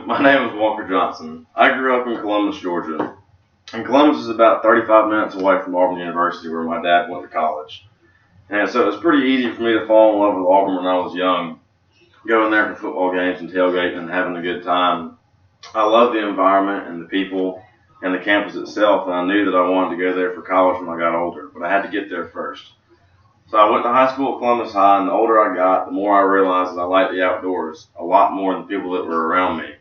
my name is Walker Johnson. I grew up in Columbus, Georgia. And Columbus is about 35 minutes away from Auburn University, where my dad went to college. And so it was pretty easy for me to fall in love with Auburn when I was young, going there for football games and tailgating and having a good time. I loved the environment and the people and the campus itself, and I knew that I wanted to go there for college when I got older, but I had to get there first. So I went to high school at Columbus High, and the older I got, the more I realized that I liked the outdoors a lot more than the people that were around me.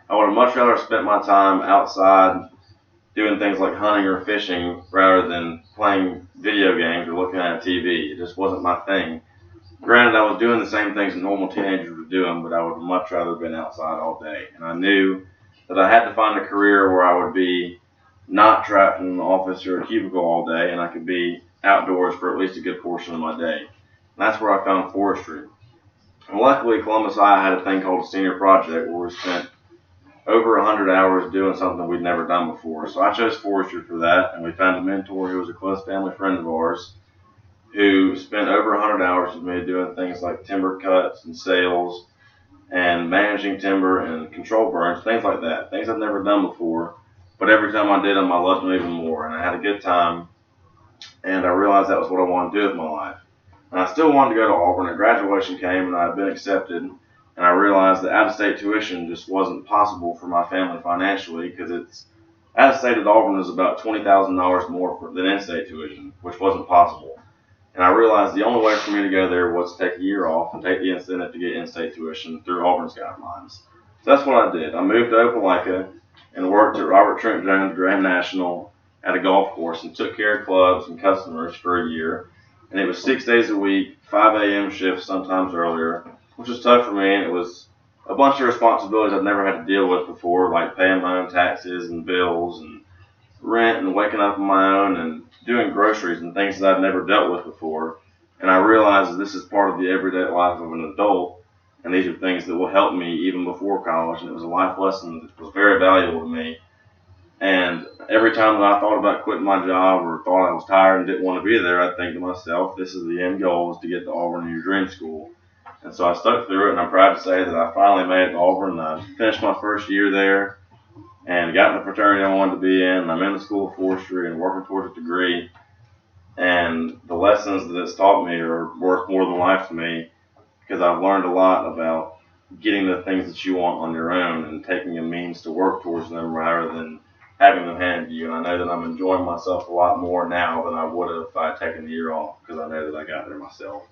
I would have much rather spent my time outside doing things like hunting or fishing rather than playing video games or looking at TV. It just wasn't my thing. Granted, I was doing the same things that normal teenagers were doing, but I would have much rather been outside all day. And I knew that I had to find a career where I would be not trapped in an office or a cubicle all day, and I could be outdoors for at least a good portion of my day. And that's where I found forestry. And luckily, Columbus High had a thing called a senior project where we spent over 100 hours doing something we'd never done before. So I chose forestry for that, and we found a mentor who was a close family friend of ours who spent over 100 hours with me doing things like timber cuts and sales and managing timber and control burns, things like that, things I've never done before. But every time I did them, I loved them even more, and I had a good time, and I realized that was what I wanted to do with my life. And I still wanted to go to Auburn, and graduation came, and I had been accepted, and I realized that out-of-state tuition just wasn't possible for my family financially, because it's out-of-state at Auburn is about $20,000 more than in-state tuition, which wasn't possible. And I realized the only way for me to go there was to take a year off and take the incentive to get in-state tuition through Auburn's guidelines. So that's what I did. I moved to Opelika and worked at Robert Trent Jones Grand National at a golf course and took care of clubs and customers for a year. And it was 6 days a week, 5 a.m. shifts, sometimes earlier, which was tough for me. And it was a bunch of responsibilities I've never had to deal with before, like paying my own taxes and bills and rent and waking up on my own and doing groceries and things that I'd never dealt with before. And I realized that this is part of the everyday life of an adult, and these are things that will help me even before college. And it was a life lesson that was very valuable to me. And every time that I thought about quitting my job or thought I was tired and didn't want to be there, I'd think to myself, this is the end goal, is to get to Auburn, your dream school. And so I stuck through it, and I'm proud to say that I finally made it to Auburn. I finished my first year there and got in the fraternity I wanted to be in. I'm in the School of Forestry and working towards a degree. And the lessons that it's taught me are worth more than life to me, because I've learned a lot about getting the things that you want on your own and taking a means to work towards them rather than having them handed to you. And I know that I'm enjoying myself a lot more now than I would have if I had taken the year off, because I know that I got there myself.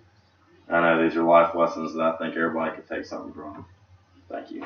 I know these are life lessons that I think everybody could take something from. Thank you.